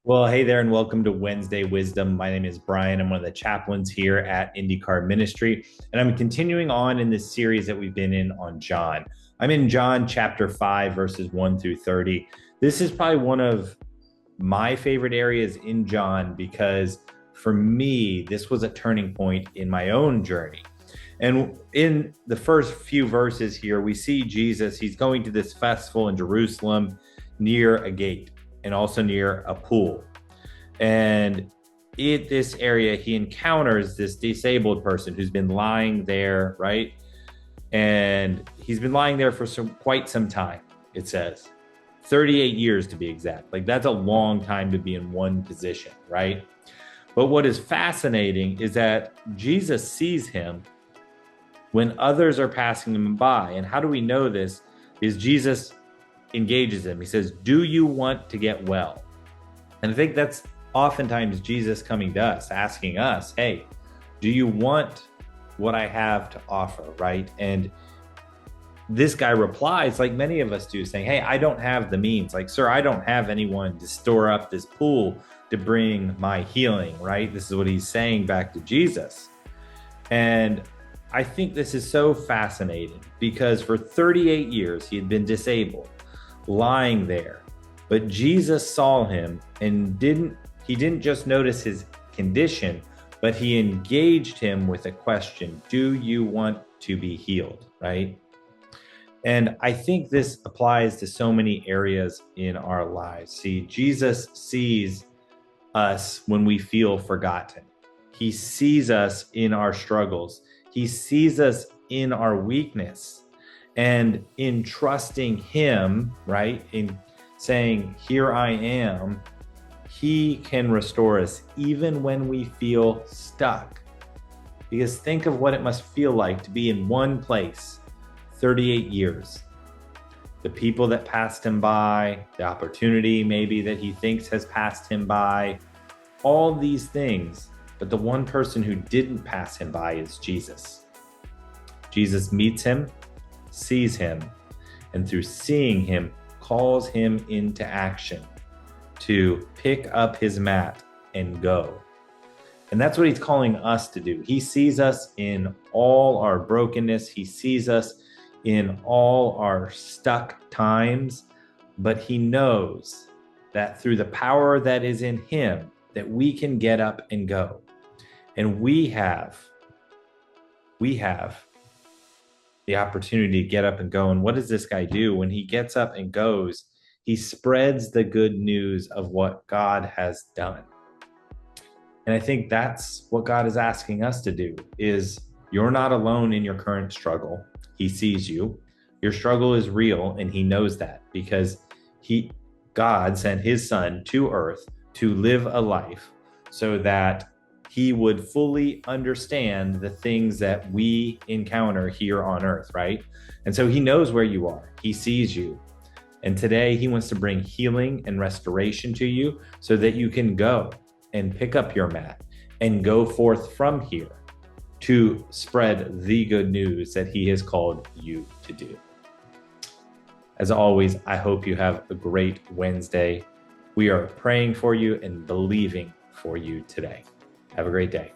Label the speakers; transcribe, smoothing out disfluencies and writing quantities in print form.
Speaker 1: Well, hey there, and welcome to Wednesday Wisdom. My name is Brian. I'm one of the chaplains here at IndyCar Ministry, and I'm continuing on in this series that we've been in on John. I'm in John chapter 5, verses 1 through 30. This is probably one of my favorite areas in John because for me, this was a turning point in my own journey. And in the first few verses here, we see Jesus. He's going to this festival in Jerusalem near a gate and also near a pool. And in this area, he encounters this disabled person who's been lying there, right? And he's been lying there for quite some time, it says. 38 years to be exact. Like, that's a long time to be in one position, right? But what is fascinating is that Jesus sees him when others are passing him by. And how do we know this? Is Jesus engages him. He says, "Do you want to get well?" And I think that's oftentimes Jesus coming to us, asking us, hey, do you want what I have to offer, right? And this guy replies, like many of us do, saying, hey, I don't have the means. Like, sir, I don't have anyone to store up this pool to bring my healing, right? This is what he's saying back to Jesus. And I think this is so fascinating because for 38 years, he had been disabled, lying there. But Jesus saw him and he didn't just notice his condition, but he engaged him with a question. Do you want to be healed, right? And I think this applies to so many areas in our lives. See, Jesus sees us when we feel forgotten. He sees us in our struggles. He sees us in our weakness. And in trusting him, right, in saying, here I am, he can restore us even when we feel stuck. Because think of what it must feel like to be in one place 38 years. The people that passed him by, the opportunity maybe that he thinks has passed him by, all these things. But the one person who didn't pass him by is Jesus. Jesus meets him, sees him, and through seeing him, calls him into action to pick up his mat and go. And that's what he's calling us to do. He sees us in all our brokenness. He sees us in all our stuck times, but he knows that through the power that is in him, that we can get up and go. And we have the opportunity to get up and go. And what does this guy do? When he gets up and goes, he spreads the good news of what God has done. And I think that's what God is asking us to do is you're not alone in your current struggle. He sees you. Your struggle is real, and he knows that because God sent his son to earth to live a life so that he would fully understand the things that we encounter here on earth, right? And so he knows where you are. He sees you. And today he wants to bring healing and restoration to you so that you can go and pick up your mat and go forth from here to spread the good news that he has called you to do. As always, I hope you have a great Wednesday. We are praying for you and believing for you today. Have a great day.